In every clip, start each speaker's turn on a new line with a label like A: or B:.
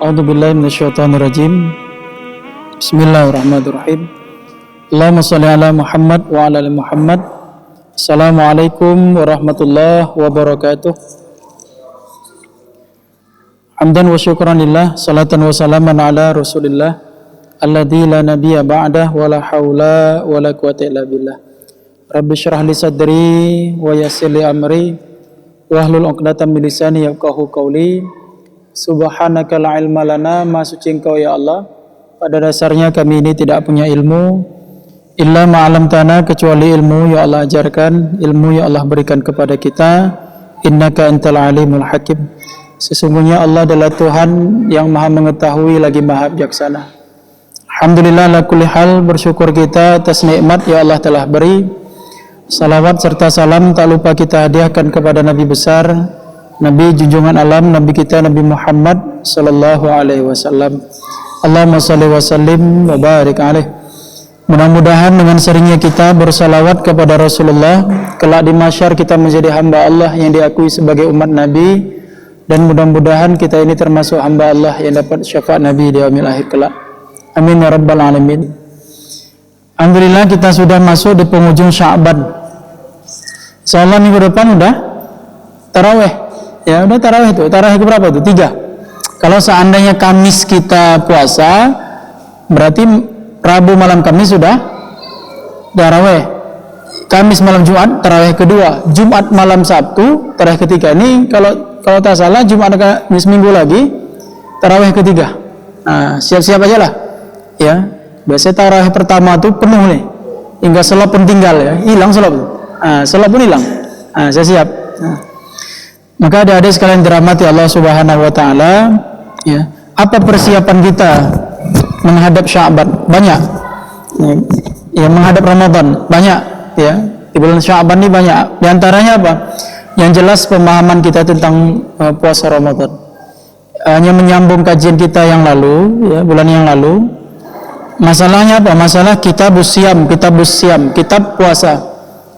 A: A'udzubillahi minasyaitonirrajim. Bismillahirrahmanirrahim. Allahumma shalli ala Muhammad wa ala ali Muhammad. Assalamualaikum warahmatullahi wabarakatuh. Hamdan wa syukran lillah, salatan wa salaman ala Rasulillah alladzi la nabiyya ba'dah wa la haula wa la quwwata illa billah. Rabbi shrah li sadri wa yassir li amri wahlul 'uqdatam min lisani yafqahu qawli. Subhanaka la ilma lana ma suci Engkau ya Allah. Pada dasarnya kami ini tidak punya ilmu illa ma 'allamtana, kecuali ilmu ya Allah ajarkan, ilmu ya Allah berikan kepada kita. Innaka antal alimul hakim. Sesungguhnya Allah adalah Tuhan yang Maha mengetahui lagi Maha bijaksana. Alhamdulillah ala kulli hal, bersyukur kita atas nikmat ya Allah telah beri. Salawat serta salam tak lupa kita hadiahkan kepada Nabi besar, Nabi junjungan alam, Nabi kita Nabi Muhammad sallallahu alaihi wasallam. Allahumma shalli wa sallim wa barik alaih. Mudah-mudahan dengan seringnya kita bersalawat kepada Rasulullah, kelak di mahsyar kita menjadi hamba Allah yang diakui sebagai umat Nabi, dan mudah-mudahan kita ini termasuk hamba Allah yang dapat syafaat Nabi di yaumil akhir kelak. Amin ya rabbal alamin. Alhamdulillah kita sudah masuk di penghujung Sya'ban. Insyaallah minggu depan udah tarawih. Ya udah tarawih itu. Tarawih ke berapa tuh? 3. Kalau seandainya Kamis kita puasa, berarti Rabu malam Kamis sudah tarawih. Kamis malam Jumat tarawih kedua. Jumat malam Sabtu tarawih ketiga. Ini kalau tak salah Jumat Kamis minggu lagi tarawih ketiga. Nah, siap-siap aja lah. Ya. Biasanya tarawih pertama tuh penuh nih. Hingga sholat pun tinggal ya. Hilang sholat. Sholat pun hilang. Saya siap. Maka adik-adik sekalian dirahmati Allah Subhanahu wa taala, ya. Apa persiapan kita menghadap Sya'ban? Banyak. Ya, menghadap Ramadan banyak, ya. Di bulan Sya'ban ini banyak. Di antaranya apa? Yang jelas pemahaman kita tentang puasa Ramadan. Hanya menyambung kajian kita yang lalu, ya, bulan yang lalu. Masalahnya apa? Masalah kitab puasa.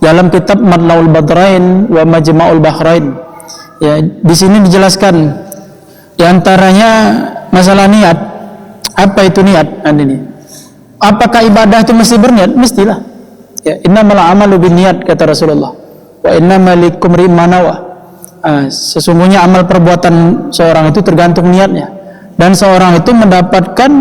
A: Dalam kitab Madlaul Badrain wa Majma'ul Bahrain. Ya, di sini dijelaskan di antaranya masalah niat. Apa itu niat? Ini. Apakah ibadah itu mesti berniat? Mestilah. Ya, innamal a'malu binniyat, kata Rasulullah. Wa innamal likumri ma nawa. Sesungguhnya amal perbuatan seorang itu tergantung niatnya. Dan seorang itu mendapatkan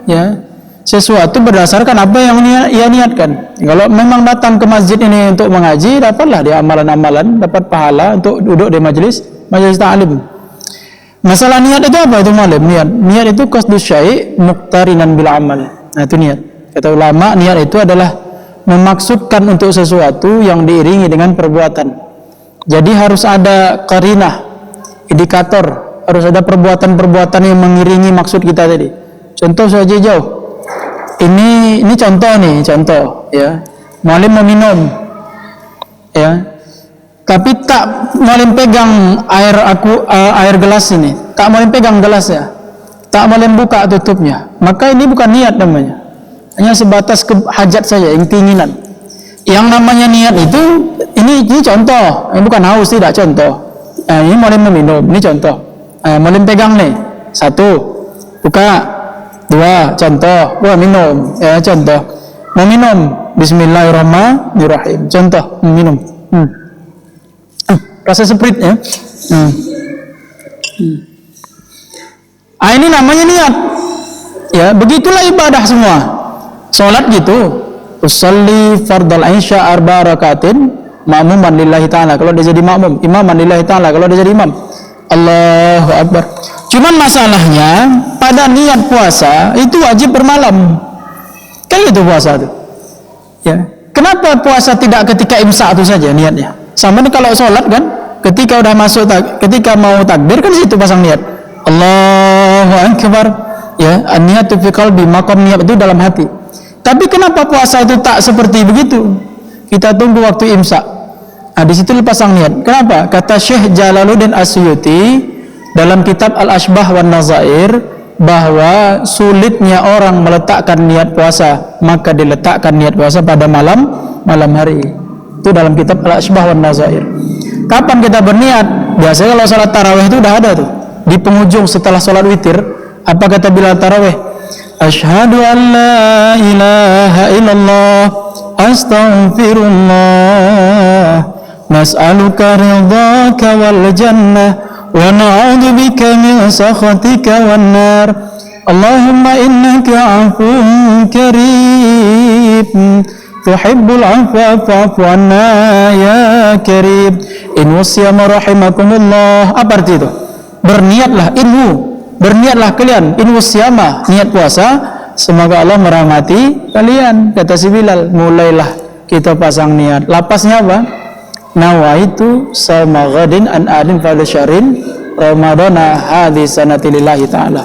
A: ya sesuatu berdasarkan apa yang ia niatkan. Kalau memang datang ke masjid ini untuk mengaji, dapatlah dia amalan-amalan, dapat pahala untuk duduk di majelis ta'lim. Masalah niat itu apa itu malam? Niat itu qasdus syai' muqtarinan bil amal. Nah, itu niat. Kata ulama, niat itu adalah memaksudkan untuk sesuatu yang diiringi dengan perbuatan. Jadi harus ada qarinah, indikator, harus ada perbuatan-perbuatan yang mengiringi maksud kita tadi. Contoh saja jauh. Ini contoh ya. Mualim meminum ya. Tapi tak mualim pegang air gelas ini. Tak mualim pegang gelasnya. Tak mualim buka tutupnya. Maka ini bukan niat namanya. Hanya sebatas hajat saja, yang keinginan. Yang namanya niat itu ini contoh. Ini bukan haus, tidak contoh. Ini mualim meminum, ini contoh. Mualim pegang nih. 1 buka. 2, contoh, minum, ya contoh, mau minum, Bismillahirrahmanirrahim, contoh, minum, rasa seprit ya, ini namanya niat, ya begitulah ibadah semua, sholat gitu, usolli fardal aisya arba rakatin, ma'muman lillahi ta'ala, kalau dia jadi makmum, imaman lillahi ta'ala, kalau dia jadi imam, Allahu Akbar. Cuman masalahnya pada niat puasa itu wajib bermalam. Kan itu puasa itu. Ya. Kenapa puasa tidak ketika imsak itu saja niatnya? Sama kalau sholat kan, ketika udah masuk ketika mau takbir kan situ pasang niat. Allahu Akbar. Ya, an-niyatu fi qalbi, maqam niat itu dalam hati. Tapi kenapa puasa itu tak seperti begitu? Kita tunggu waktu imsak. Di situ pasang niat. Kenapa? Kata Syekh Jalaluddin Asyuti dalam kitab Al-Ashbah wan Nazair, bahwa sulitnya orang meletakkan niat puasa, maka diletakkan niat puasa pada malam hari. Itu dalam kitab Al-Ashbah wan Nazair. Kapan kita berniat? Biasanya kalau salat tarawih itu udah ada tuh. Di penghujung setelah salat witir, Apa kata Bilal tarawih? Asyhadu an la ilaha illallah astaghfirullah nas'aluka ridhaka wal jannah wa na'udzu bika min sakhatika wan nar. Allahumma innaka 'afuwun karim tuhibbul 'afwa fa'fu 'anna ya karim. In wasyama rahimakumullah. Apa arti itu? Berniatlah berniatlah kalian, in wasyama, niat puasa, semoga Allah merahmati kalian. Kata si Bilal, mulailah kita pasang niat. Lapasnya apa? Nawaitu sama ghadin an adin fadl syahrin ramadana hadhi sanati lillahi ta'ala.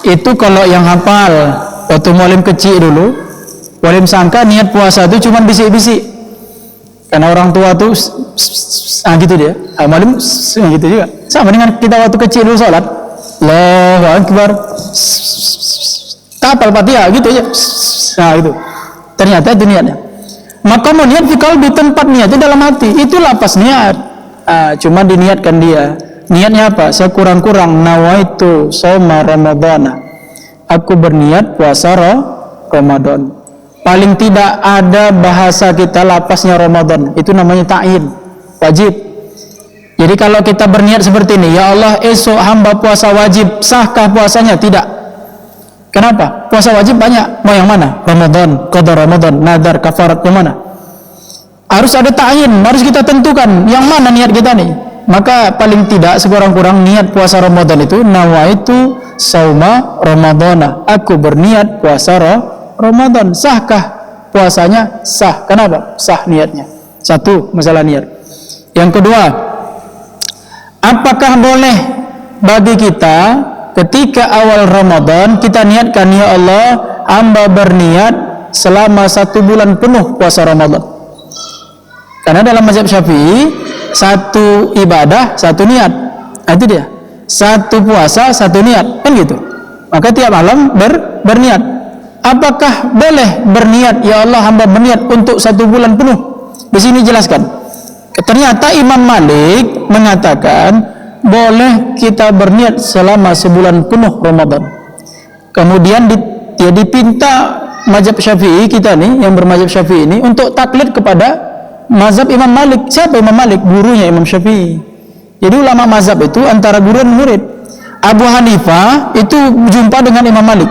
A: Itu kalau yang hafal. Waktu mualim kecil dulu, mualim sangka niat puasa itu cuma bisik-bisik, karena orang tua tuh gitu dia. Mualim gitu juga, sama dengan kita waktu kecil dulu sholat, Allahu Akbar, tapal Fatihah gitu aja. Nah itu ternyata itu niatnya. Maka mau niat fikal di tempat niatnya dalam hati, itu lapas niat. Cuma diniatkan dia. Niatnya apa? Sekurang-kurang nawaitu soma ramadana, aku berniat puasa Ramadan. Paling tidak ada bahasa kita lapasnya Ramadan, itu namanya ta'yin, wajib. Jadi kalau kita berniat seperti ini, ya Allah esok hamba puasa wajib, sahkah puasanya? Tidak. Kenapa? Puasa wajib banyak, mau yang mana? Ramadan, qada Ramadan, nadar, kafarat, yang mana? Harus ada ta'yin, harus kita tentukan yang mana niat kita nih. Maka paling tidak sekurang-kurang niat puasa Ramadan itu nawaitu sauma Ramadana, aku berniat puasa Ramadan. Sahkah puasanya? Sah. Kenapa? Sah niatnya. Satu, masalah niat. Yang kedua, apakah boleh bagi kita ketika awal Ramadan kita niatkan, ya Allah hamba berniat selama 1 bulan penuh puasa Ramadan? Karena dalam mazhab Syafi'i, satu ibadah satu niat. Itu dia, satu puasa satu niat, kan gitu. Maka tiap malam berniat. Apakah boleh berniat, ya Allah hamba berniat untuk 1 bulan penuh? Di sini jelaskan. Ternyata Imam Malik mengatakan boleh kita berniat selama sebulan penuh Ramadan. Kemudian dia dipinta mazhab Syafi'i kita nih, yang bermazhab Syafi'i ini, untuk taklid kepada mazhab Imam Malik. Siapa Imam Malik? Gurunya Imam Syafi'i. Jadi ulama mazhab itu antara guru dan murid. Abu Hanifah itu berjumpa dengan Imam Malik,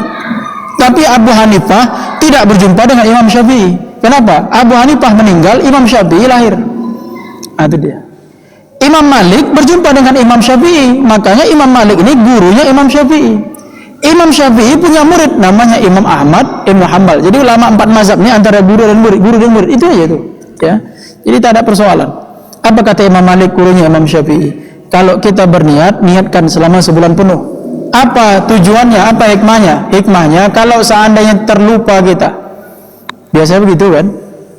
A: tapi Abu Hanifah tidak berjumpa dengan Imam Syafi'i. Kenapa? Abu Hanifah meninggal, Imam Syafi'i lahir. Itu dia. Imam Malik berjumpa dengan Imam Syafi'i, makanya Imam Malik ini gurunya Imam Syafi'i. Imam Syafi'i punya murid namanya Imam Ahmad Ibn Hanbal. Jadi ulama 4 mazhab ini antara guru dan murid, itu aja itu. Ya. Jadi tak ada persoalan. Apa kata Imam Malik, gurunya Imam Syafi'i? Kalau kita berniat, niatkan selama sebulan penuh. Apa tujuannya? Apa hikmahnya? Hikmahnya kalau seandainya terlupa kita, biasanya begitu kan?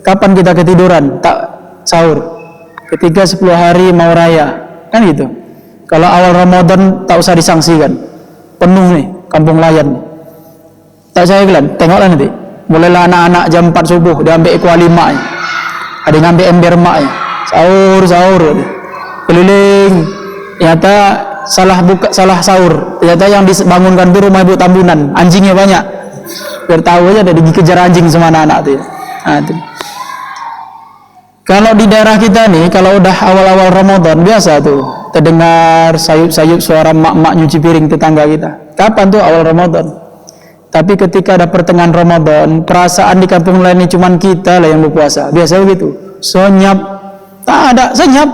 A: Kapan kita ketiduran? Tak sahur. Ketika 10 hari mau raya, kan gitu. Kalau awal Ramadan tak usah disangsikan, penuh nih kampung layan. Tak saya bilang, tengoklah nanti. Mulailah anak-anak jam 4 subuh diambil kuali mak, ada yang ngambil ember mak, sahur keliling. Ternyata salah sahur. Ternyata yang dibangunkan itu rumah ibu tambunan, anjingnya banyak. Biar tahu aja ada dikejar anjing sama anak-anak tuh. Itu. Kalau di daerah kita nih, kalau udah awal-awal Ramadan biasa tuh terdengar sayup-sayup suara mak-mak nyuci piring tetangga kita. Kapan tuh awal Ramadan? Tapi ketika ada pertengahan Ramadan, perasaan di kampung lain ini cuman kita lah yang berpuasa. Biasa begitu. Senyap, tak ada senyap.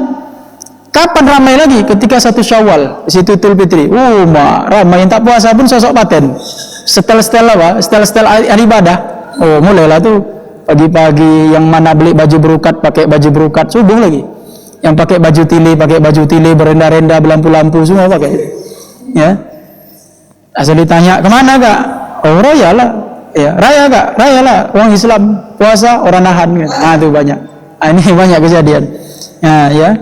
A: Kapan ramai lagi? Ketika 1 Syawal, situ Idul Fitri. Ramai yang tak puasa pun sosok paten. Setel-setel apa? Setel-setel ibadah. Mulailah tuh pagi-pagi yang mana beli baju berukat pakai baju berukat, subuh lagi. Yang pakai baju tili berenda-renda, belampu-lampu semua pakai. Ya. Asal ditanya, "Kemana, Kak?" Raya lah. Ya, raya, Kak. Raya lah. Orang Islam puasa orang nahan kan. Itu banyak. Ini banyak kejadian. Ya.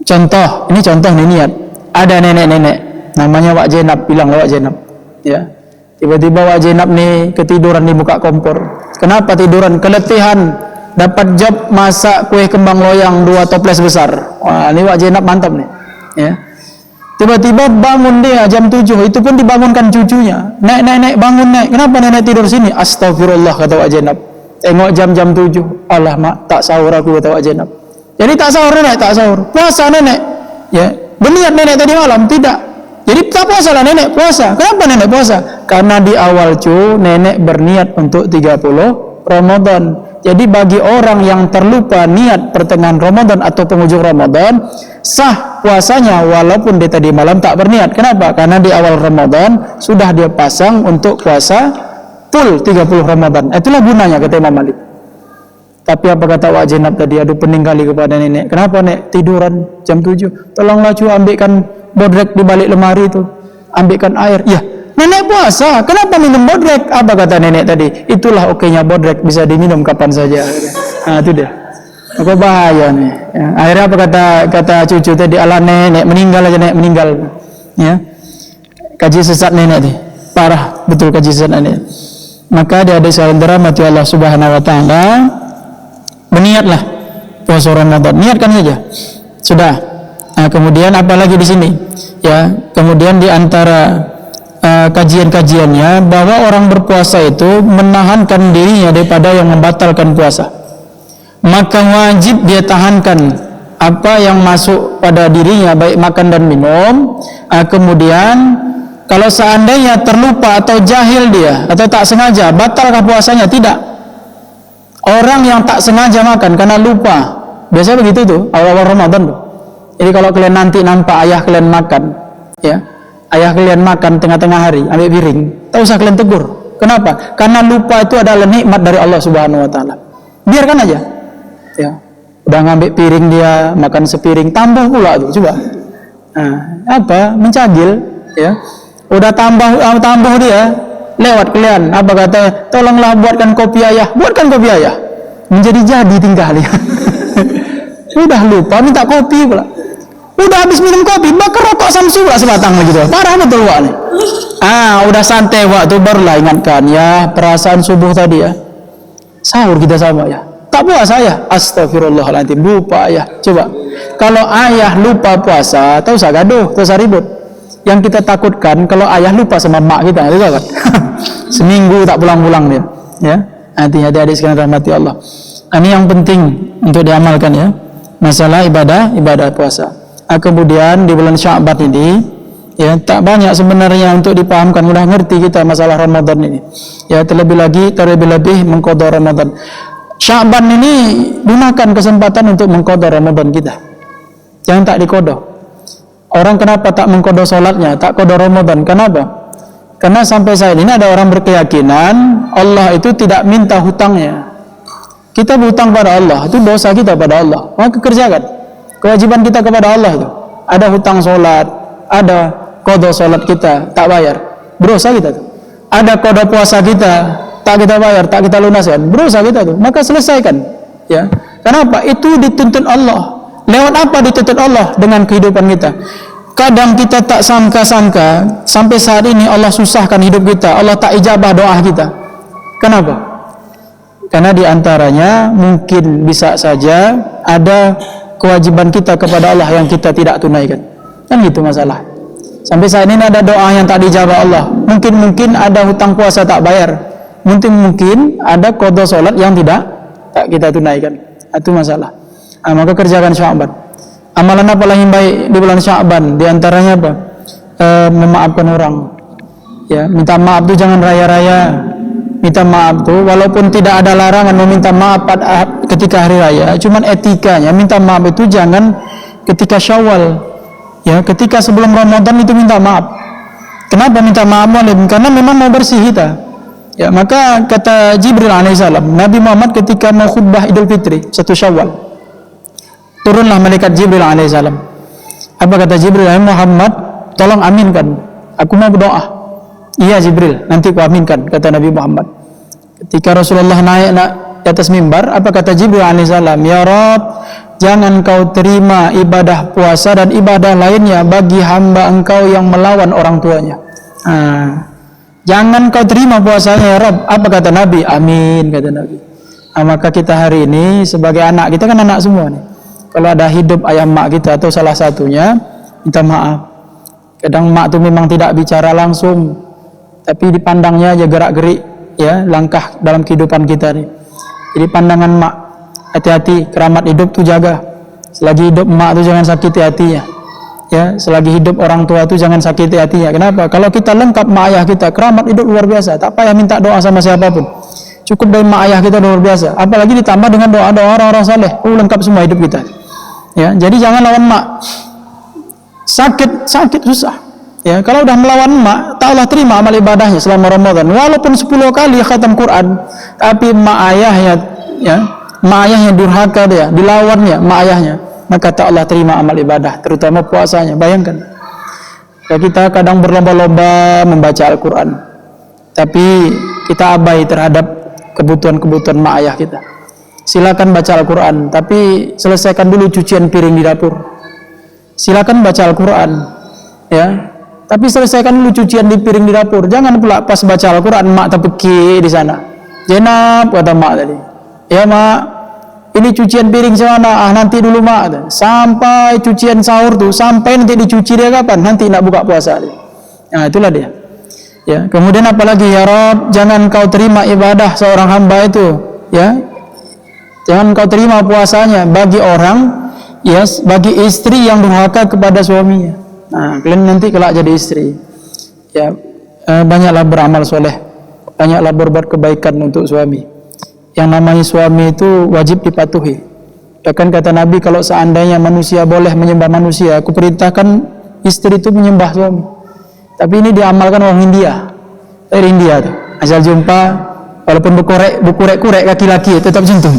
A: Contoh, ini contoh nih niat. Ada nenek-nenek namanya Wak Jenab, bilang Wak Jenab. Ya. Tiba-tiba Wak Jenab nih ketiduran di muka kompor. Kenapa tiduran? Keletihan. Dapat job masak kue kembang loyang 2 toples besar. Ini Wak Jenab mantap nih. Ya. Tiba-tiba bangun dia jam 7, itu pun dibangunkan cucunya. Nek, bangun nek. Kenapa nenek tidur sini? Astagfirullah, kata Wak Jenab. Tengok jam 7. Allah mak, tak sahur aku, kata Wak Jenab. Jadi tak sahur nenek, tak sahur. Puasa nenek. Ya, berniat nenek tadi malam? Tidak. Jadi tak puasa lah nenek, puasa. Kenapa nenek puasa? Karena di awal nenek berniat untuk 30 Ramadan. Jadi bagi orang yang terlupa niat pertengahan Ramadan atau penghujung Ramadan, sah puasanya walaupun dia tadi malam tak berniat. Kenapa? Karena di awal Ramadan sudah dia pasang untuk puasa full 30 Ramadan. Itulah gunanya, kata Imam Malik. Tapi apa kata Wak Jenab tadi? Aduh, pening kali kepada nenek. Kenapa nek tiduran jam 7? Tolonglah cu, ambilkan bodrek di balik lemari itu. Ambilkan air. Ya, nenek puasa, kenapa minum bodrek? Apa kata nenek tadi? Itulah okenya bodrek, bisa diminum kapan saja. Nah, itu dia. Apa bahaya nih? Ya, akhirnya apa kata cucu tadi? Ala nenek meninggal aja, nenek meninggal. Ya, kaji sesat nenek nih, parah betul kaji sesat nenek. Maka dia ada saudara mati Allah Subhanahu Wa Taala, berniatlah puasa Ramadan, niatkan saja. Sudah. Nah, kemudian apalagi di sini? Ya, kemudian di antara kajian-kajiannya bahwa orang berpuasa itu menahankan dirinya daripada yang membatalkan puasa. Maka wajib dia tahankan apa yang masuk pada dirinya, baik makan dan minum. Kemudian kalau seandainya terlupa atau jahil dia atau tak sengaja, batalkah puasanya? Tidak. Orang yang tak sengaja makan karena lupa, biasanya begitu tuh awal-awal Ramadan tuh. Jadi kalau kalian nanti nampak ayah kalian makan, ya, ayah kalian makan tengah-tengah hari, ambil piring, tak usah kalian tegur. Kenapa? Karena lupa itu adalah nikmat dari Allah Subhanahu Wa Taala. Biarkan aja. Ya, udah ngambil piring dia, makan sepiring, tambah pula tuh, coba. Nah, apa? Mencagil, ya. Udah tambah dia, lewat kalian. Apa kata? Tolonglah buatkan kopi ayah. Buatkan kopi ayah. Menjadi tingkah dia. Udah lupa minta kopi pula. Udah habis minum kopi, bakar rokok Samsu lah sebatang lagi tuh. Parah betul Wak nih. Udah santai waktu barulah ingatkan ya, perasaan subuh tadi ya. Sahur kita sama ya. Tak puasa ya. Astagfirullahaladzim, lupa ya. Coba. Kalau ayah lupa puasa, tak usah gaduh, tak usah ribut. Yang kita takutkan kalau ayah lupa sama mak kita, itu kan. Seminggu tak pulang-pulang dia. Ya. Hati-hati adik sekalian rahmati Allah. Ini yang penting untuk diamalkan ya. Masalah ibadah puasa. Kemudian di bulan Sya'ban ini ya tak banyak sebenarnya untuk dipahamkan, mudah ngerti kita masalah Ramadan ini. Ya terlebih lebih mengqadha Ramadan. Sya'ban ini gunakan kesempatan untuk mengqadha Ramadan kita. Jangan tak diqadha. Orang kenapa tak mengqadha salatnya, tak qadha Ramadan? Kenapa? Karena sampai saat ini ada orang berkeyakinan Allah itu tidak minta hutangnya. Kita berhutang pada Allah, itu dosa kita pada Allah. Maka kerjakan. Kewajiban kita kepada Allah itu. Ada hutang solat, ada qadha solat kita tak bayar, berdosa kita tuh. Ada qadha puasa kita tak kita bayar, tak kita lunaskan, berdosa kita tuh. Maka selesaikan, ya. Kenapa? Itu dituntut Allah. Lewat apa dituntut Allah? Dengan kehidupan kita. Kadang kita tak sangka-sangka sampai saat ini Allah susahkan hidup kita, Allah tak ijabah doa kita. Kenapa? Karena diantaranya mungkin bisa saja ada kewajiban kita kepada Allah yang kita tidak tunaikan. Kan gitu masalah. Sampai saat ini ada doa yang tak dijawab Allah. Mungkin ada hutang puasa tak bayar. Mungkin ada qadha salat yang tak kita tunaikan. Itu masalah. Maka kerjakan Sya'ban. Amalan apa yang baik di bulan Sya'ban? Di antaranya apa? Memaafkan orang. Ya, minta maaf tu jangan raya-raya. Minta maaf tuh walaupun tidak ada larangan meminta maaf ketika hari raya, cuman etikanya minta maaf itu jangan ketika Syawal. Ya, ketika sebelum Ramadan itu minta maaf. Kenapa minta maaf? Karena memang mau bersih kita. Ya, maka kata Jibril alaihissalam, Nabi Muhammad ketika mau khutbah Idul Fitri 1 Syawal, turunlah malaikat Jibril alaihissalam. Apa kata Jibril? Muhammad, tolong aminkan. Aku mau berdoa. Iya Jibril, nanti ku aminkan, kata Nabi Muhammad. Ketika Rasulullah naik di atas mimbar, apa kata Jibril alaihissalam? Ya Rabb, jangan kau terima ibadah puasa dan ibadah lainnya bagi hamba engkau yang melawan orang tuanya. Jangan kau terima puasanya ya Rabb. Apa kata Nabi? Amin, kata Nabi. Maka kita hari ini sebagai anak, kita kan anak semua nih. Kalau ada hidup ayah mak kita atau salah satunya, minta maaf. Kadang mak tu memang tidak bicara langsung, tapi dipandangnya aja gerak-gerik, ya, langkah dalam kehidupan kita nih. Jadi pandangan mak, hati-hati, keramat hidup tu jaga. Selagi hidup mak tu jangan sakiti hatinya. Ya, selagi hidup orang tua tu jangan sakiti hatinya. Kenapa? Kalau kita lengkap mak ayah kita, keramat hidup luar biasa. Tak payah minta doa sama siapapun. Cukup dari mak ayah kita luar biasa. Apalagi ditambah dengan doa-doa orang-orang saleh. Lengkap semua hidup kita. Ya, jadi jangan lawan mak. Sakit susah. Ya, kalau udah melawan mak, tak Allah terima amal ibadahnya selama Ramadan. Walaupun 10 kali khatam Quran, tapi mak ayahnya, ya, mak ayahnya durhaka dia, dilawannya mak ayahnya, maka tak Allah terima amal ibadah, terutama puasanya. Bayangkan, ya, kita kadang berlomba-lomba membaca Al-Quran, tapi kita abai terhadap kebutuhan-kebutuhan mak ayah kita. Silakan baca Al-Quran, tapi selesaikan dulu cucian piring di dapur. Silakan baca Al-Quran, ya, tapi selesaikan dulu cucian di piring di dapur. Jangan pula pas baca Al-Quran mak terpeki di sana. Jenab kata mak tadi, ya mak, ini cucian piring sana, nanti dulu mak. Sampai cucian sahur tu, sampai nanti dicuci dia kapan? Nanti nak buka puasa dia. Nah, itulah dia. Ya, kemudian apalagi, ya Rob, jangan kau terima ibadah seorang hamba itu, ya. Jangan kau terima puasanya bagi orang, ya, bagi istri yang durhaka kepada suaminya. Nah, kalian nanti kelak jadi istri, ya, banyaklah beramal soleh, banyaklah berbuat kebaikan untuk suami. Yang namanya suami itu wajib dipatuhi. Bahkan kata Nabi, kalau seandainya manusia boleh menyembah manusia, aku perintahkan istri itu menyembah suami. Tapi ini diamalkan orang India, dari India tuh. Asal jumpa, walaupun bukurek-kurek kaki laki, tetap sentuh.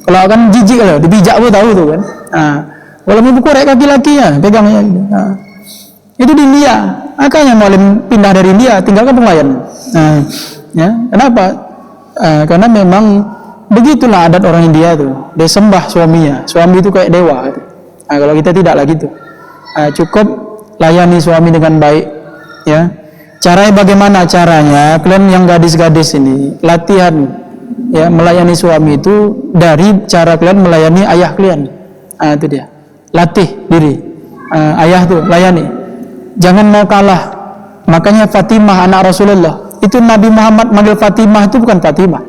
A: Kalau kan jijik loh, dipijak pun tahu tuh kan. Nah, walaupun bukurek kaki laki ya, pegangnya. Nah, itu di India. Makanya Mualim pindah dari India, tinggalkan pelayan. Nah, ya, kenapa? Karena memang begitulah adat orang India tuh. Dia sembah suaminya. Suami itu kayak dewa. Gitu. Nah, kalau kita tidak lagi tuh. Cukup layani suami dengan baik. Ya. Caranya bagaimana caranya? Kalian yang gadis-gadis ini latihan, ya, melayani suami itu dari cara kalian melayani ayah kalian. Itu dia. Latih diri. Ayah tuh layani. Jangan mau kalah. Makanya Fatimah anak Rasulullah, itu Nabi Muhammad manggil Fatimah itu bukan Fatimah,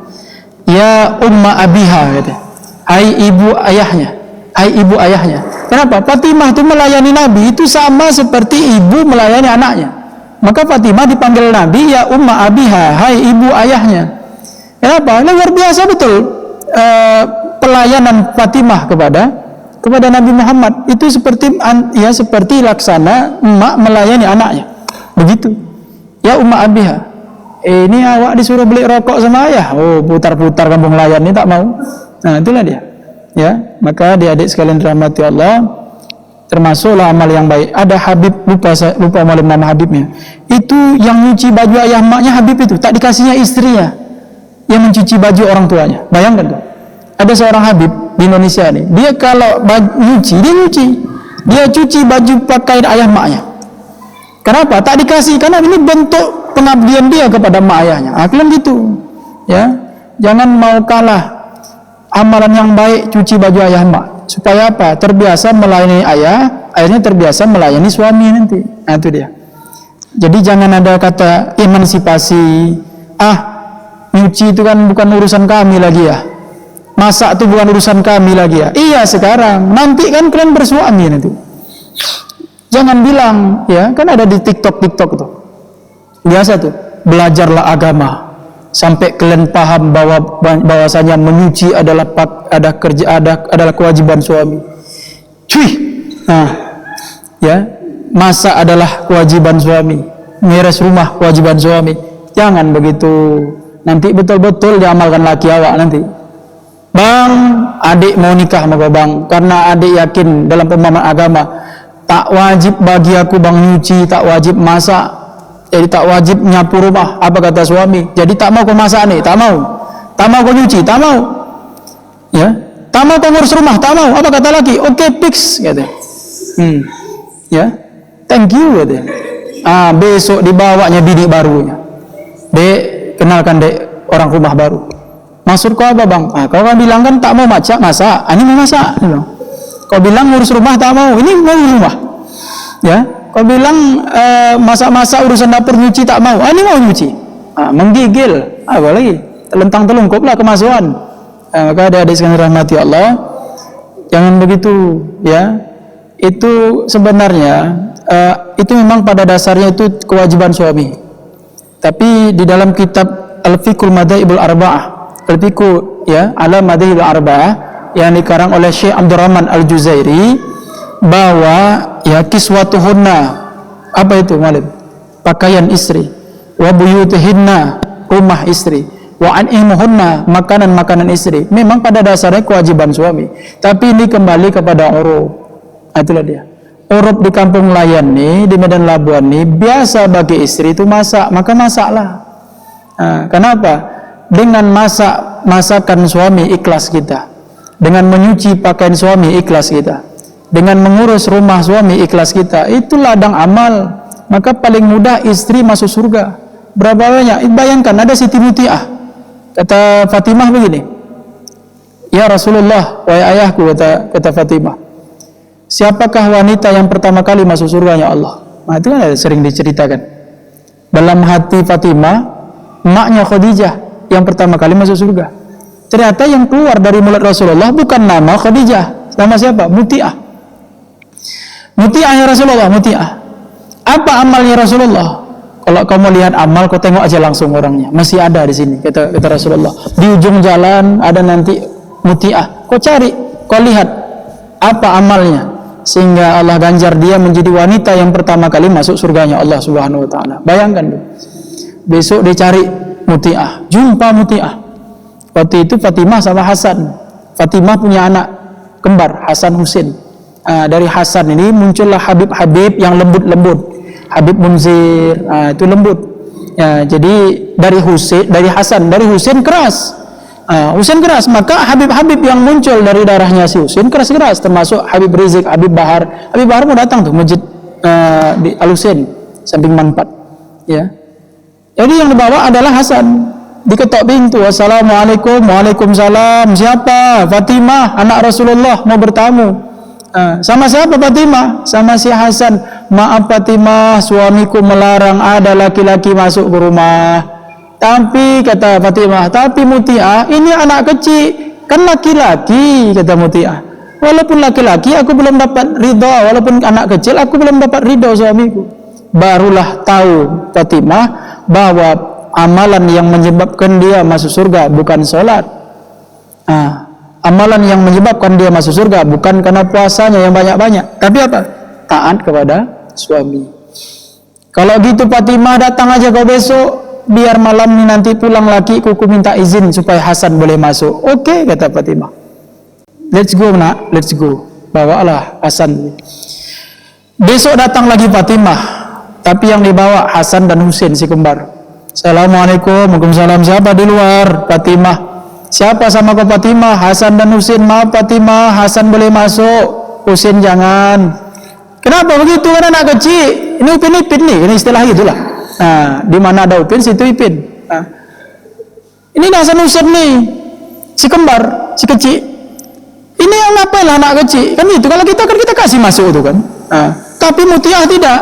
A: ya umma abiha, gitu. Hai ibu ayahnya, hai ibu ayahnya. Kenapa? Fatimah itu melayani Nabi itu sama seperti ibu melayani anaknya. Maka Fatimah dipanggil Nabi ya umma abiha, hai ibu ayahnya. Kenapa? Luar biasa betul pelayanan Fatimah kepada Nabi Muhammad itu seperti laksana emak melayani anaknya. Begitu. Ya umma abiha. Ini awak disuruh beli rokok sama ayah. Oh, putar-putar kampung layan ini tak mau. Nah, itulah dia. Ya, maka adik-adik sekalian dirahmati Allah, termasuklah amal yang baik. Ada Habib, lupa malam nama Habibnya. Itu yang nyuci baju ayah maknya Habib itu, tak dikasihnya istrinya yang mencuci baju orang tuanya. Bayangkan tuh. Ada seorang Habib di Indonesia nih. Dia kalau nyuci, dia cuci baju pakaian ayah maknya. Kenapa? Tak dikasih, karena ini bentuk pengabdian dia kepada mak ayahnya. Kalian gitu, ya. Jangan mau kalah. Amalan yang baik cuci baju ayah mak. Supaya apa? Terbiasa melayani ayah, akhirnya terbiasa melayani suami nanti. Nah, itu dia. Jadi jangan ada kata emansipasi. Nyuci itu kan bukan urusan kami lagi ya. Masak itu bukan urusan kami lagi ya. Iya sekarang. Nanti kan kalian bersuami nanti. Jangan bilang, ya, kan ada di TikTok tuh. Biasa tuh, belajarlah agama sampai kalian paham bahwasanya menyuci adalah kewajiban suami. Cuy. Nah, ya, masak adalah kewajiban suami. Meres rumah kewajiban suami. Jangan begitu. Nanti betul-betul diamalkan laki awak nanti. Bang, adik mau nikah sama bang, karena adik yakin dalam pemahaman agama. Tak wajib bagi aku bang nyuci, tak wajib masak, jadi tak wajib nyapu rumah. Apa kata suami? Jadi tak mau kau masak nih, tak mau kau nyuci, tak mau, ya, tak mau kau ngurus rumah, tak mau. Apa kata laki? Oke, fix, gitu. Ya, thank you, gitu. Besok dibawanya bini barunya. Dek, kenalkan dek orang rumah baru. Maksud kau apa bang? Kau kan bilang kan tak mau masak, ini mau masak. Kau bilang ngurus rumah tak mau, ini mau ngurus rumah, ya. Kau bilang masak-masak urusan dapur nyuci tak mau. Ini mau nyuci. Menggigil. Apa lagi? Telentang telungkup lah kemasukan. Maka adik-adik sekalian rahmati Allah, jangan begitu ya. Itu sebenarnya itu memang pada dasarnya itu kewajiban suami. Tapi di dalam kitab Al-Fiqhul Madhahibul Arba'ah, Al-Fiqhu ya, ala Madhahibul Arba'ah yang dikarang oleh Syekh Abdurrahman Al-Juzairi, bahwa ya kiswatuhunna, apa itu malim? Pakaian istri, wa buyutihinna, rumah istri, wa an'imuhunna, makanan-makanan istri. Memang pada dasarnya kewajiban suami. Tapi ini kembali kepada uruf. Itulah dia. Uruf di Kampung Layan nih, di Medan Labuan nih, biasa bagi istri itu masak, maka masaklah. Kenapa? Dengan masakan suami ikhlas kita. Dengan menyuci pakaian suami ikhlas kita. Dengan mengurus rumah suami ikhlas kita. Itu ladang amal. Maka paling mudah istri masuk surga. Berapa banyak? Bayangkan ada Siti Muti'ah. Kata Fatimah begini, ya Rasulullah, wahai ayahku, kata Fatimah, siapakah wanita yang pertama kali masuk surga ya Allah? Nah, itu kan sering diceritakan. Dalam hati Fatimah, maknya Khadijah yang pertama kali masuk surga. Ternyata yang keluar dari mulut Rasulullah bukan nama Khadijah. Nama siapa? Muti'ah. Muti'ah ya Rasulullah, Muti'ah. Apa amalnya Rasulullah? Kalau kamu lihat amal, kau tengok aja langsung orangnya. Masih ada di sini, kata Rasulullah. Di ujung jalan ada nanti Muti'ah. Kau cari, kau lihat apa amalnya, sehingga Allah ganjar dia menjadi wanita yang pertama kali masuk surganya Allah Subhanahu Wa Taala. Bayangkan, besok dicari Muti'ah, jumpa Muti'ah. Waktu itu Fatimah sama Hasan. Fatimah punya anak kembar, Hasan Husin. Dari Hasan ini muncullah Habib-Habib yang lembut-lembut. Habib Munzir, itu lembut. Ya, jadi dari Hasan, dari Husin keras. Husin keras, maka Habib-Habib yang muncul dari darahnya si Husin keras-keras, termasuk Habib Rizik, Habib Bahar. Habib Bahar mau datang tuh masjid di Al-Husin, samping Manfaat. Ya. Jadi yang dibawa adalah Hasan. Diketok pintu, assalamualaikum, waalaikumsalam. Siapa? Fatimah, anak Rasulullah mau bertamu. Sama siapa Fatimah? Sama si Hasan. Maaf Fatimah, suamiku melarang ada laki-laki masuk ke rumah. Tapi kata Fatimah, tapi Muti'ah ini anak kecil, kan laki-laki, kata Muti'ah. Walaupun laki-laki aku belum dapat ridho, walaupun anak kecil aku belum dapat ridho suamiku. Barulah tahu Fatimah bahwa amalan yang menyebabkan dia masuk surga bukan sholat. Amalan yang menyebabkan dia masuk surga bukan karena puasanya yang banyak-banyak, tapi apa? Taat kepada suami. Kalau gitu Fatimah, datang aja kau besok, biar malam ini nanti pulang lagi kuku minta izin supaya Hasan boleh masuk. Oke, kata Fatimah. Let's go nak, let's go. Bawalah Hasan. Besok datang lagi Fatimah, tapi yang dibawa Hasan dan Husin si kembar. Assalamualaikum, waalaikumsalam. Siapa di luar? Fatimah. Siapa sama kau Fatimah? Hasan dan Husin. Maaf Fatimah, Hasan boleh masuk, Husin jangan. Kenapa begitu? Kan anak kecil. Ini Upin-Ipin nih, ini istilah itulah. Di mana ada Upin, situ Ipin. Ini Hasan Husin nih, si kembar, si kecil. Ini yang ngapain lah anak kecil? Kan itu kalau kita kasih masuk itu kan. Tapi Muti'ah tidak.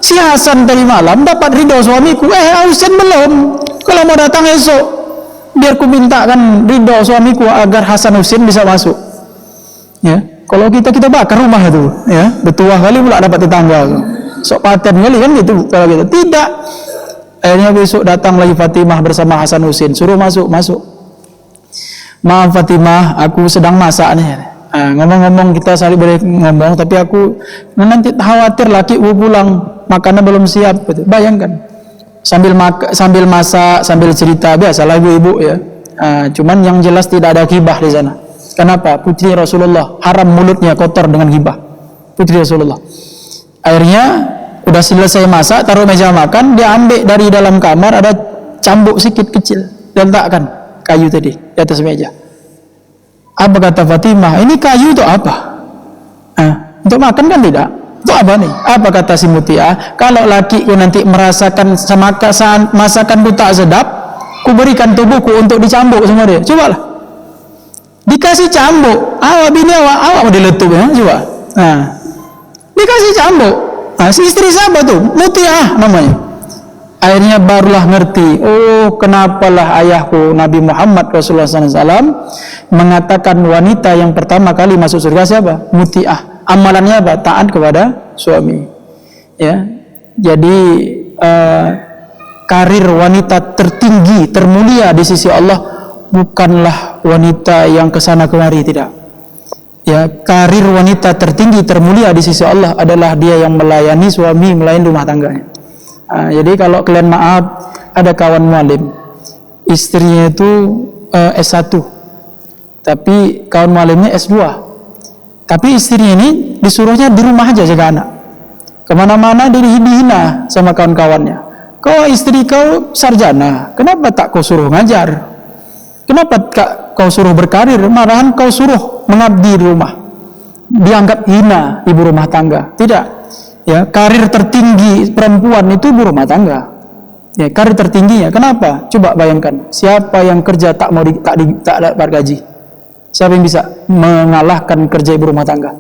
A: Si Hasan tadi malam dapat ridho suamiku. Husin belum. Kalau mau datang esok, biar ku mintakan ridho suamiku agar Hasan Husin bisa masuk. Ya, kalau kita bakar rumah itu, ya, betuah kali pula dapat tetangga. Sok paten kali kan gitu. Kalau kita tidak, akhirnya besok datang lagi Fatimah bersama Hasan Husin, suruh masuk. Maaf Fatimah, aku sedang masak nih. Ngomong-ngomong kita saling boleh ngomong, tapi aku nanti khawatir laki pulang makannya belum siap. Gitu. Bayangkan. Sambil masak, sambil cerita, biasalah ibu-ibu ya. Cuman yang jelas tidak ada ghibah di sana. Kenapa? Putri Rasulullah, haram mulutnya kotor dengan ghibah. Putri Rasulullah. Akhirnya udah selesai masak, taruh meja makan, dia ambil dari dalam kamar ada cambuk sedikit kecil, dan letakkan kayu tadi di atas meja. Apa kata Fatimah? Ini kayu itu apa? Untuk makan kan tidak? Itu apa nih? Apa kata si Muti'ah? Kalau lakiku nanti merasakan masakanku tak sedap, ku berikan tubuhku untuk dicambuk sama dia. Cobalah. Dikasih cambuk. Awak bini awak mau diletup ya? Coba. Dikasih cambuk. Si istri siapa tuh? Muti'ah namanya. Akhirnya barulah ngerti, oh kenapalah ayahku Nabi Muhammad Rasulullah SAW mengatakan wanita yang pertama kali masuk surga siapa? Muti'ah. Amalannya apa? Taat kepada suami. Ya, jadi karir wanita tertinggi, termulia di sisi Allah bukanlah wanita yang kesana kemari, tidak. Ya, karir wanita tertinggi, termulia di sisi Allah adalah dia yang melayani suami, melayani rumah tangganya. Jadi kalau kalian maaf, ada kawan mualim, istrinya itu S1, tapi kawan mualimnya S2, tapi istrinya ini disuruhnya di rumah aja jaga anak, kemana-mana dihina sama kawan-kawannya. Kau istri kau sarjana, kenapa tak kau suruh ngajar? Kenapa kau suruh berkarir? Malahan kau suruh mengabdi di rumah. Dianggap hina ibu rumah tangga. Tidak. Ya, karir tertinggi perempuan itu ibu rumah tangga. Ya, karir tertingginya. Kenapa? Coba bayangkan, siapa yang kerja tak dapat gaji? Siapa yang bisa mengalahkan kerja ibu rumah tangga?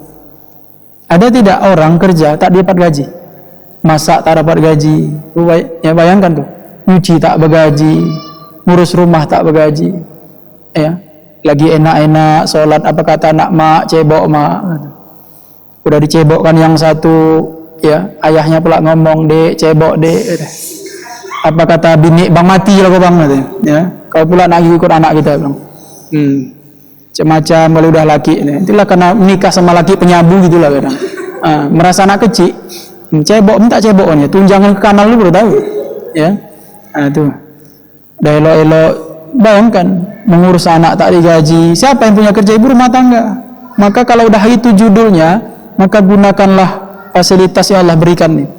A: Ada tidak orang kerja tak dapat gaji? Masak tak dapat gaji. Ya, bayangkan tuh. Nyuci tak bergaji, ngurus rumah tak bergaji. Ya, lagi enak-enak sholat apa kata anak mak, cebok mak. Udah dicebokkan yang satu, ya ayahnya pula ngomong, dek cebok dek, apa kata bini bang mati lah kau bang, ya kau pula nak ikut anak kita bang, macam kalau udah laki, itulah karena menikah sama laki penyabu gitulah kadang, merasa anak kecil, cebok minta ceboknya, tunjangan ke kanal lu baru tahu, ya, tuh, udah elok-elok, bayangkan mengurus anak tak digaji, siapa yang punya kerja? Ibu rumah tangga. Maka kalau udah itu judulnya, maka gunakanlah fasilitas yang Allah berikan nih.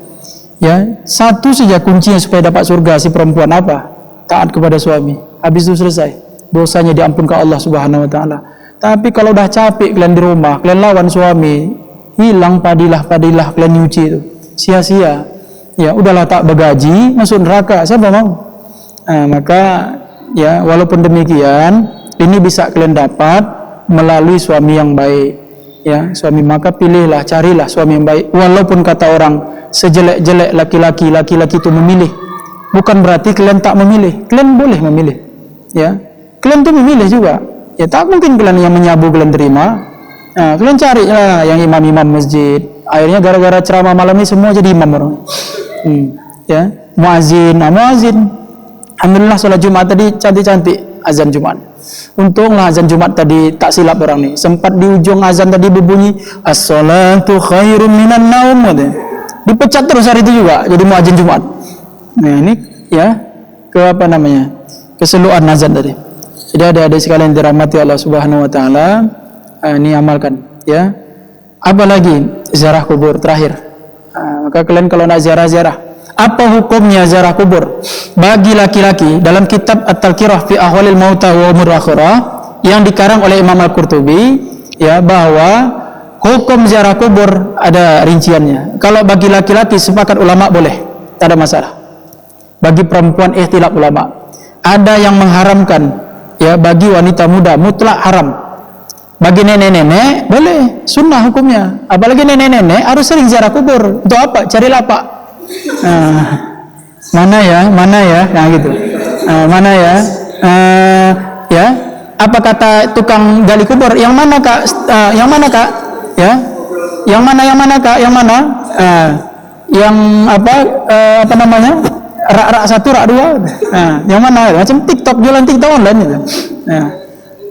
A: Ya, satu saja kuncinya supaya dapat surga si perempuan apa? Taat kepada suami. Habis itu selesai. Dosanya diampunkan Allah Subhanahu wa taala. Tapi kalau udah capek kalian di rumah, kalian lawan suami, hilang padilah kalian nyuci itu. Sia-sia. Ya, udahlah tak bergaji, masuk neraka. Siapa mau? Maka ya, walaupun demikian, ini bisa kalian dapat melalui suami yang baik. Ya, suami, maka pilihlah, carilah suami yang baik. Walaupun kata orang sejelek-jelek laki-laki itu memilih, bukan berarti kalian tak memilih. Kalian boleh memilih. Ya, kalian tuh memilih juga. Ya, tak mungkin kalian yang menyabu kalian terima. Kalian carilah yang imam-imam masjid. Akhirnya gara-gara ceramah malam ini semua jadi imam orang. Ya, muazin. Alhamdulillah sholat Jumat tadi cantik-cantik azan Jumat. Untunglah azan Jumat tadi tak silap orang nih. Sempat di ujung azan tadi berbunyi as-salatu khairum minan naum. Dipecat terus hari itu juga jadi muazin Jumat. Nah, ini ya keseluruhan azan tadi. Jadi adik-adik sekalian dirahmati Allah Subhanahu wa taala, ini amalkan ya. Apalagi ziarah kubur terakhir. Maka kalian kalau nak ziarah, apa hukumnya ziarah kubur bagi laki-laki? Dalam kitab At-Tadhkirah fi Ahwalil Mauta wa Umur Akhirah yang dikarang oleh Imam Al-Qurtubi, ya, bahwa hukum ziarah kubur ada rinciannya. Kalau bagi laki-laki sepakat ulama boleh, tak ada masalah. Bagi perempuan ikhtilaf ulama. Ada yang mengharamkan, ya, bagi wanita muda mutlak haram. Bagi nenek-nenek boleh, sunnah hukumnya. Apalagi nenek-nenek harus sering ziarah kubur. Untuk apa? Cari lapak. Mana ya, nah gitu. Mana ya, ya. Apa kata tukang gali kubur? Yang mana kak? Yang mana kak? Ya. Yang mana kak? Yang mana? Yang apa namanya? Rak satu, rak dua. Yang mana? Macam TikTok, jualan TikTok online itu.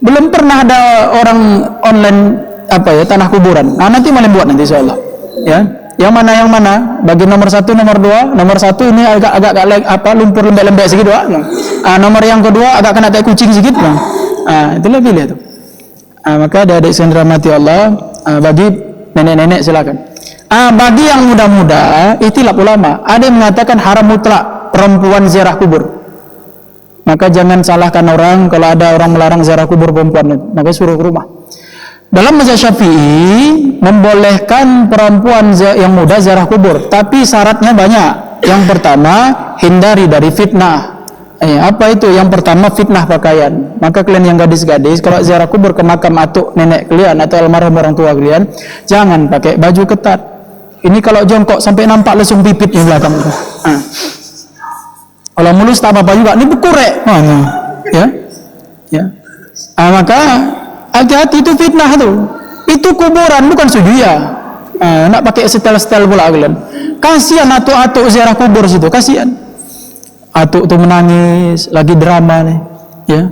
A: Belum pernah ada orang online tanah kuburan. Nanti malah buat nanti insyaallah. Ya. Yang mana? Bagi nomor 1, nomor 2. Nomor 1 ini agak lumpur lembek-lembek sedikit, doa. Nomor yang kedua agak kena tai kucing sedikit, bang. Itulah pilih itu. Maka adik-adik sekalian dirahmati Allah, bagi nenek-nenek silakan. Bagi yang muda-muda, ikhtilaf ulama. Ada yang mengatakan haram mutlak perempuan ziarah kubur. Maka jangan salahkan orang kalau ada orang melarang ziarah kubur perempuan, maka suruh ke rumah. Dalam mazhab Syafi'i membolehkan perempuan yang muda ziarah kubur, tapi syaratnya banyak. Yang pertama, hindari dari fitnah. Apa itu? Yang pertama, fitnah pakaian. Maka kalian yang gadis-gadis kalau ziarah kubur ke makam atuk nenek kalian atau almarhum orang tua kalian, jangan pakai baju ketat. Ini kalau jongkok sampai nampak lesung pipitnya belakang. Kalau mulus tak apa-apa juga. Ini bekurek. Ya. Ya. Maka hati-hati, itu fitnah tuh. Itu kuburan, bukan sujuya. Nak pakai setel-setel pula kalian. Kasihan atuk-atuk ziarah kubur situ, kasihan. Atuk tuh menangis, lagi drama nih, ya.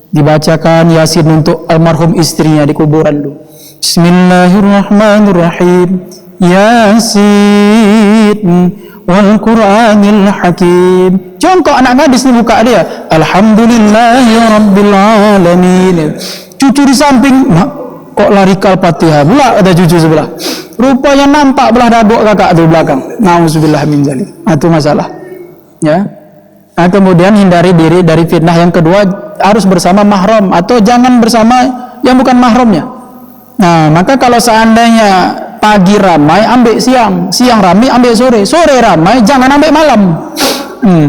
A: Dibacakan Yasin untuk almarhum istrinya di kuburan tuh. Bismillahirrahmanirrahim. Yasin wal Qur'anil Hakim. Jongkok anak gadis nih, buka dia. Alhamdulillahirabbil alamin. Cucu di samping, kok lari ke Al-Fatihah pula, ada cucu sebelah. Rupanya nampak belah daduk kakak tu belakang. Nauzubillah min dzalik. Itu masalah. Ya. Nah, kemudian hindari diri dari fitnah. Yang kedua, harus bersama mahram atau jangan bersama yang bukan mahramnya. Nah, maka kalau seandainya pagi ramai, ambil siang, siang ramai, ambil sore, sore ramai, jangan ambil malam.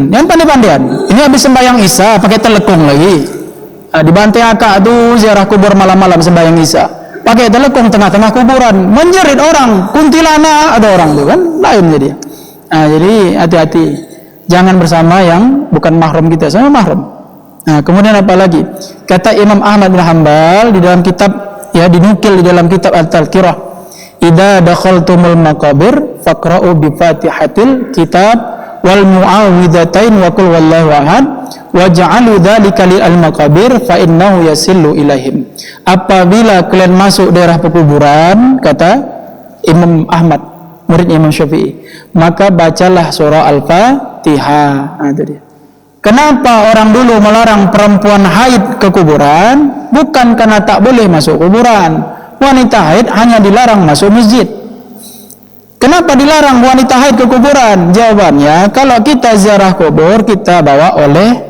A: Yang pandai-pandaian. Ini habis sembahyang Isya pakai telekung lagi. Dibantai akak tu ziarah kubur malam-malam sembahyang Isya. Pakai telekung tengah-tengah kuburan, menjerit orang, kuntilanak ada orang tu kan, lain jadi. Jadi hati-hati, jangan bersama yang bukan mahram kita, sama mahram. Kemudian apa lagi? Kata Imam Ahmad bin Hanbal di dalam kitab, ya dinukil di dalam kitab At-Tadhkirah, idza dakhaltumul maqabir faqra'u bi Fatihatil kitab wal mu'awwidzatain wa qul wallahu ahad waj'alu dzalika lil maqabir fa innahu yasillu ilaihim. Apabila kalian masuk daerah pekuburan, kata Imam Ahmad, murid Imam Syafi'i, maka bacalah surah Al-Fatihah. Itu dia. Kenapa orang dulu melarang perempuan haid ke kuburan? Bukan karena tak boleh masuk kuburan. Wanita haid hanya dilarang masuk masjid. Kenapa dilarang wanita haid ke kuburan? Jawabannya, kalau kita ziarah kubur, kita bawa oleh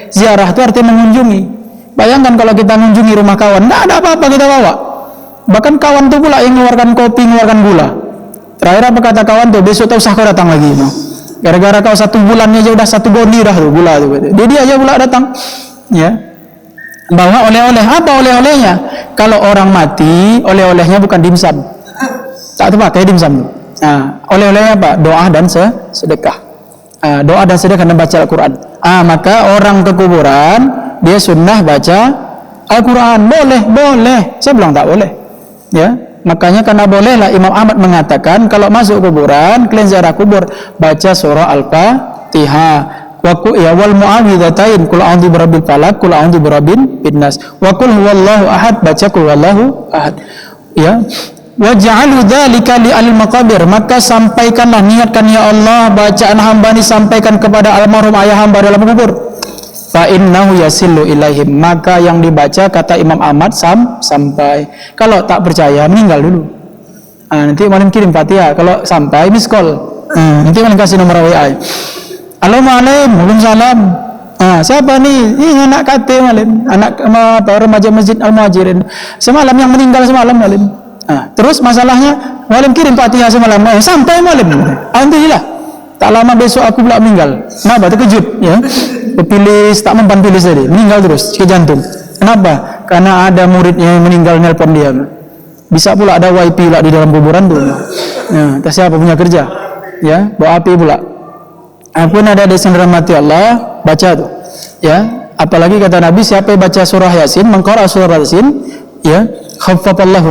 A: ziarah itu artinya mengunjungi. Bayangkan kalau kita mengunjungi rumah kawan, tidak ada apa-apa kita bawa. Bahkan kawan itu pula yang mengeluarkan kopi, mengeluarkan gula. Terakhir apa kata kawan tuh, besok tak usah kau datang lagi. Gara-gara kau 1 bulannya aja udah 1 goni dah tuh gula tuh. Dia aja pula datang. Ya. Bawa oleh-oleh. Apa oleh-olehnya? Kalau orang mati, oleh-olehnya bukan dimsum. Tak pakai dimsum. Oleh-olehnya apa? Doa dan sedekah. Doa dan sedekah dan baca Al-Quran. Maka orang ke kuburan, dia sunnah baca Al-Quran. Boleh. Saya bilang tak boleh. Ya, makanya karena bolehlah Imam Ahmad mengatakan kalau masuk kuburan, kalian ziarah kubur, baca surah Al-Fatihah. Wal mu'awwidzatain, qul a'udzu birabbil falaq, qul a'udzu birabbin nas. Wa qul huwallahu ahad, baca qul huwallahu ahad. Ya. Waj'alu dzalika li'al maqabir, maka sampaikanlah, niatkan ya Allah, bacaan hamba ini sampaikan kepada almarhum ayah hamba dalam kubur. Fa innahu yasillu ilaihim, maka yang dibaca kata Imam Ahmad sampai. Kalau tak percaya meninggal dulu. Nanti malam kirim Fatihah, kalau sampai miss call. Nanti malam kasih nomor WA. Assalamualaikum, waalaikumsalam. Siapa nih? Ini anak kate malam, anak remaja Masjid Al-Muhajirin. Semalam yang meninggal semalam malam. Terus masalahnya malam kirim Fatihah semalam, sampai malam. Alhamdulillah. Tak lama besok aku pula meninggal. Kenapa? Terkejut, ya. Pepilis, tak mempan pilis tadi, meninggal terus, sakit jantung. Kenapa? Karena ada muridnya yang meninggal, nelpon dia. Bisa pula ada WiFi pula di dalam kuburan tuh. Tak siapa punya kerja, ya, bawa api pula. Pun ada desain rahmati Allah, baca tuh, ya. Apalagi kata Nabi, siapa yang baca surah Yasin, mengqara surah Yasin, ya, khaffafallahu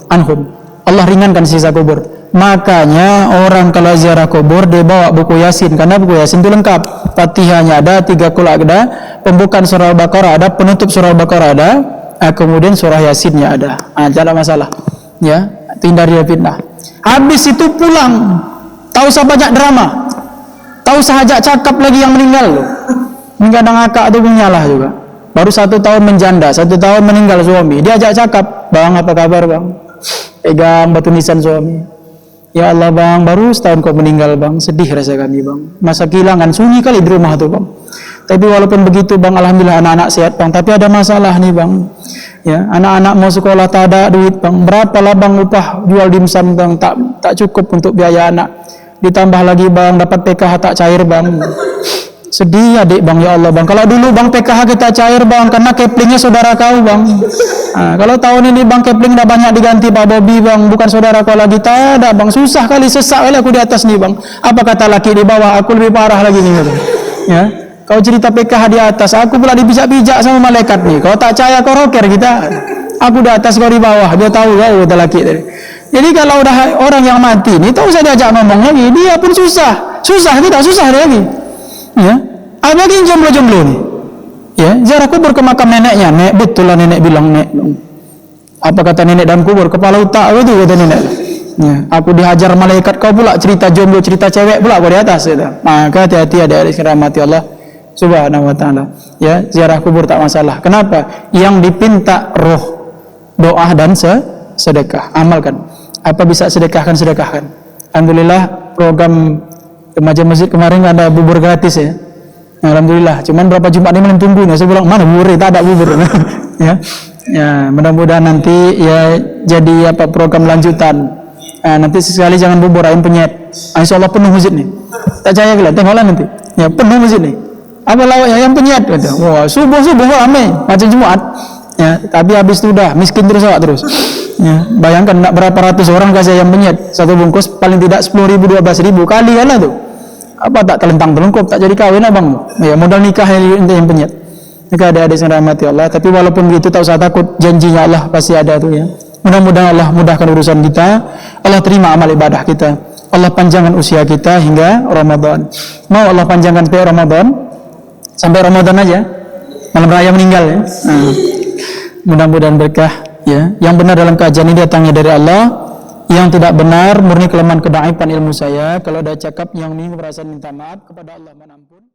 A: anhum. Allah ringankan sisa kubur. Makanya orang kalau ziarah kubur dia bawa buku Yasin, karena buku Yasin itu lengkap. Fatihahnya ada, 3 qul ada, pembukaan surah Al-Baqarah ada, penutup surah Al-Baqarah ada, kemudian surah Yasinnya ada. Tak ada masalah. Ya, hindari fitnah. Habis itu pulang, tahu usah banyak drama, tahu usah ajak cakap lagi yang meninggal loh. Ini kadang akak itu punyalah juga. Baru 1 tahun menjanda, 1 tahun meninggal suami, dia ajak cakap, bang apa kabar bang? Pegang batu nisan suami. Ya Allah bang, baru setahun kau meninggal bang, sedih rasa kami bang, masa kehilangan, sunyi kali di rumah tu bang. Tapi walaupun begitu bang, alhamdulillah anak-anak sehat bang, tapi ada masalah nih bang. Ya, anak-anak mau sekolah tak ada duit bang, berapalah bang upah jual dimsum bang, tak cukup untuk biaya anak. Ditambah lagi bang, dapat PKH tak cair bang. Sedih adik bang, ya Allah bang. Kalau dulu bang PKH kita cair bang, karena Keplingnya saudara kau bang. Kalau tahun ini bang Kepling udah banyak diganti Pak Bobi bang, bukan saudara kau lagi. Tak ada bang, susah kali, sesak kali aku di atas nih bang. Apa kata laki di bawah, aku lebih parah lagi nih gitu. Ya, kau cerita PKH di atas, aku pula dibijak-bijak sama malaikat nih. Kau tak percaya kau roker kita. Aku di atas kau di bawah, dia tahu kau kata laki tadi. Jadi kalau udah orang yang mati ini, tak usah diajak ngomong lagi, dia pun susah kita susah dia lagi. Ya, apalagi jomblo-jomblo nih. Ya, ziarah kubur ke makam neneknya, nek betul lah nenek bilang nek. Apa kata nenek dalam kubur, kepala otak itu kata nenek. Ya, aku dihajar malaikat, kau pula cerita jomblo, cerita cewek pula kau di atas gitu. Maka hati-hati adik-adik rahmati Allah Subhanahu wa taala. Ya, ziarah kubur tak masalah. Kenapa? Yang dipinta roh, doa dan sedekah, amalkan. Apa bisa sedekahkan. Alhamdulillah program remaja masjid kemarin ada bubur gratis ya. Alhamdulillah. Cuman berapa Jumat ini tunggu nih. Saya bilang mana bubur? Tak ada bubur. Ya, mudah-mudahan nanti ya jadi program lanjutan. Nanti sekali jangan bubur ayam penyet. Insya Allah penuh masjid nih. Tak percaya gila, tengoklah nanti. Ya penuh masjid nih. Apa lawaknya ayam penyet? Wah subuh ramai macam Jumat. Ya, tapi habis itu udah miskin terus awak terus. Ya, bayangkan nak berapa ratus orang kasih ayam penyet, satu bungkus paling tidak 10.000 12.000 kali kan lah tuh. Apa tak telentang telungkup, tak jadi kawin abang. Ya modal nikah yang penyet. Jika ada yang rahmati Allah, tapi walaupun begitu tak usah takut, janjinya Allah pasti ada tuh ya. Mudah-mudahan Allah mudahkan urusan kita, Allah terima amal ibadah kita, Allah panjangkan usia kita hingga Ramadan. Mau Allah panjangkan sampai Ramadan, sampai Ramadan aja, malam raya meninggal ya. Mudah-mudahan berkah ya. Yang benar dalam kajian ini datangnya dari Allah, yang tidak benar murni kelemahan kedaifan ilmu saya. Kalau ada cakap yang ini merasa minta maaf kepada Allah, mohon ampun.